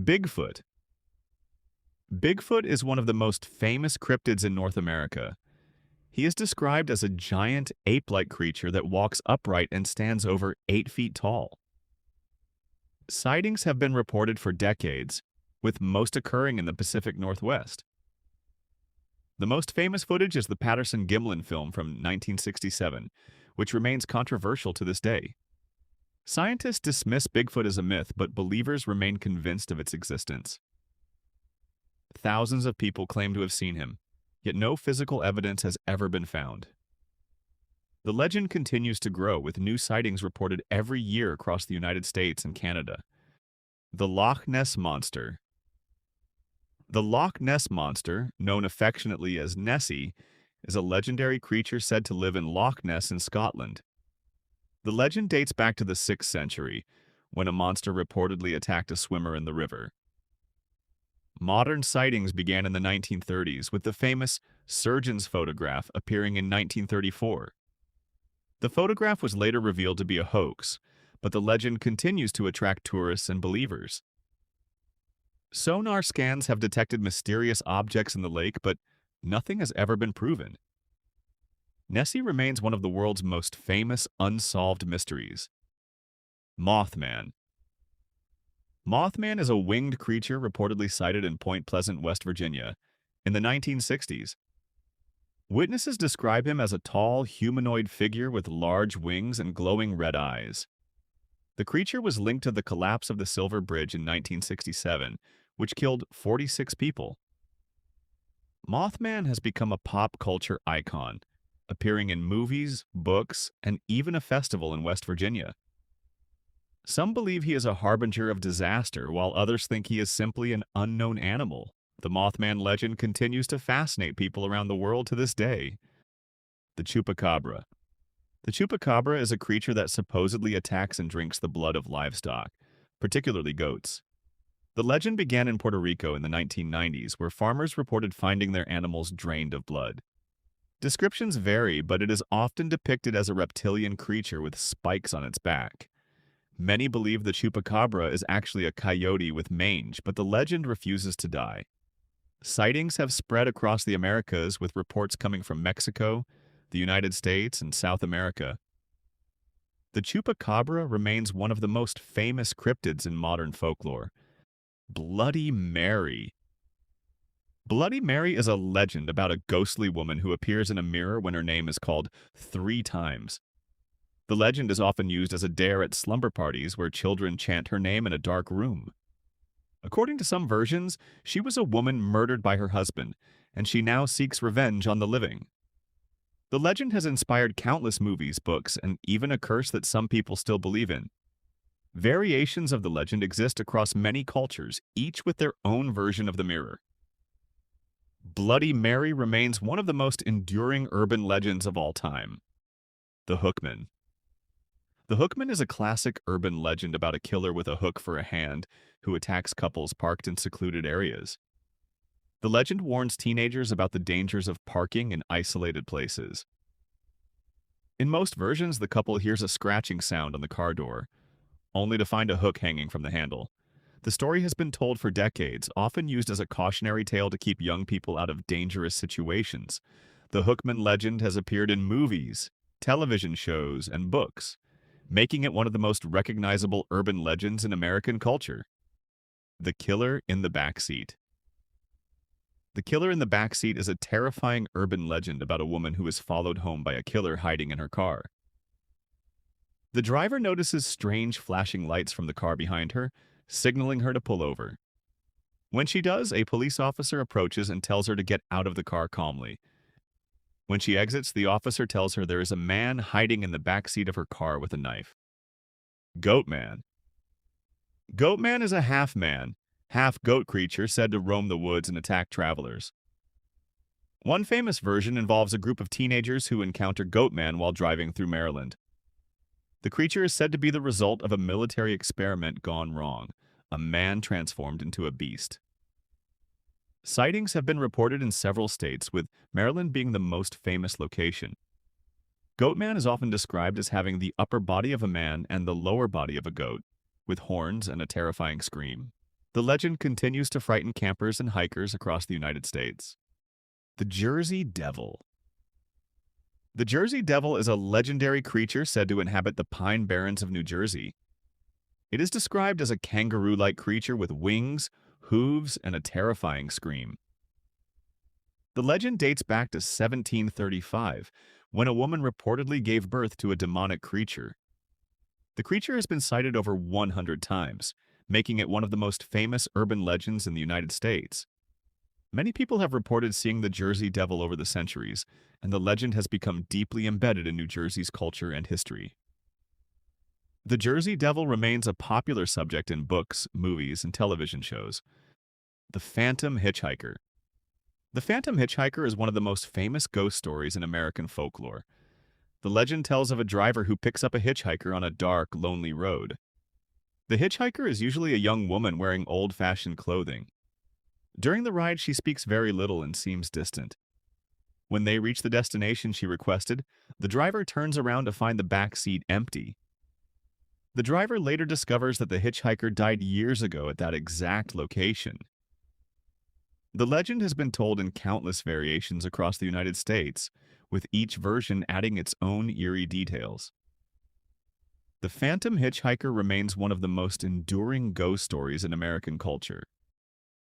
Bigfoot. Bigfoot is one of the most famous cryptids in North America. He is described as a giant ape-like creature that walks upright and stands over 8 feet tall. Sightings have been reported for decades, with most occurring in the Pacific Northwest. The most famous footage is the Patterson-Gimlin film from 1967, which remains controversial to this day. Scientists dismiss Bigfoot as a myth, but believers remain convinced of its existence. Thousands of people claim to have seen him, yet no physical evidence has ever been found. The legend continues to grow, with new sightings reported every year across the United States and Canada. The Loch Ness Monster. The Loch Ness Monster, known affectionately as Nessie, is a legendary creature said to live in Loch Ness in Scotland. The legend dates back to the 6th century, when a monster reportedly attacked a swimmer in the river. Modern sightings began in the 1930s, with the famous surgeon's photograph appearing in 1934. The photograph was later revealed to be a hoax, but the legend continues to attract tourists and believers. Sonar scans have detected mysterious objects in the lake, but nothing has ever been proven. Nessie remains one of the world's most famous unsolved mysteries. Mothman. Mothman is a winged creature reportedly sighted in Point Pleasant, West Virginia, in the 1960s. Witnesses describe him as a tall, humanoid figure with large wings and glowing red eyes. The creature was linked to the collapse of the Silver Bridge in 1967, which killed 46 people. Mothman has become a pop culture icon, appearing in movies, books, and even a festival in West Virginia. Some believe he is a harbinger of disaster, while others think he is simply an unknown animal. The Mothman legend continues to fascinate people around the world to this day. The Chupacabra. The Chupacabra is a creature that supposedly attacks and drinks the blood of livestock, particularly goats. The legend began in Puerto Rico in the 1990s, where farmers reported finding their animals drained of blood. Descriptions vary, but it is often depicted as a reptilian creature with spikes on its back. Many believe the Chupacabra is actually a coyote with mange, but the legend refuses to die. Sightings have spread across the Americas, with reports coming from Mexico, the United States, and South America. The Chupacabra remains one of the most famous cryptids in modern folklore. Bloody Mary. Bloody Mary is a legend about a ghostly woman who appears in a mirror when her name is called 3 times. The legend is often used as a dare at slumber parties where children chant her name in a dark room. According to some versions, she was a woman murdered by her husband, and she now seeks revenge on the living. The legend has inspired countless movies, books, and even a curse that some people still believe in. Variations of the legend exist across many cultures, each with their own version of the mirror. Bloody Mary remains one of the most enduring urban legends of all time. The Hookman. The Hookman is a classic urban legend about a killer with a hook for a hand who attacks couples parked in secluded areas. The legend warns teenagers about the dangers of parking in isolated places. In most versions, the couple hears a scratching sound on the car door, only to find a hook hanging from the handle. The story has been told for decades, often used as a cautionary tale to keep young people out of dangerous situations. The Hookman legend has appeared in movies, television shows, and books, making it one of the most recognizable urban legends in American culture. The Killer in the Backseat. The Killer in the Backseat is a terrifying urban legend about a woman who is followed home by a killer hiding in her car. The driver notices strange flashing lights from the car behind her, signaling her to pull over. When she does, a police officer approaches and tells her to get out of the car calmly. When she exits, the officer tells her there is a man hiding in the back seat of her car with a knife. Goatman. Goatman is a half-man, half-goat creature said to roam the woods and attack travelers. One famous version involves a group of teenagers who encounter Goatman while driving through Maryland. The creature is said to be the result of a military experiment gone wrong, a man transformed into a beast. Sightings have been reported in several states, with Maryland being the most famous location. Goatman is often described as having the upper body of a man and the lower body of a goat, with horns and a terrifying scream. The legend continues to frighten campers and hikers across the United States. The Jersey Devil. The Jersey Devil is a legendary creature said to inhabit the Pine Barrens of New Jersey. It is described as a kangaroo-like creature with wings, hooves, and a terrifying scream. The legend dates back to 1735, when a woman reportedly gave birth to a demonic creature. The creature has been cited over 100 times, making it one of the most famous urban legends in the United States. Many people have reported seeing the Jersey Devil over the centuries, and the legend has become deeply embedded in New Jersey's culture and history. The Jersey Devil remains a popular subject in books, movies, and television shows. The Phantom Hitchhiker. The Phantom Hitchhiker is one of the most famous ghost stories in American folklore. The legend tells of a driver who picks up a hitchhiker on a dark, lonely road. The hitchhiker is usually a young woman wearing old-fashioned clothing. During the ride, she speaks very little and seems distant. When they reach the destination she requested, the driver turns around to find the back seat empty. The driver later discovers that the hitchhiker died years ago at that exact location. The legend has been told in countless variations across the United States, with each version adding its own eerie details. The Phantom Hitchhiker remains one of the most enduring ghost stories in American culture.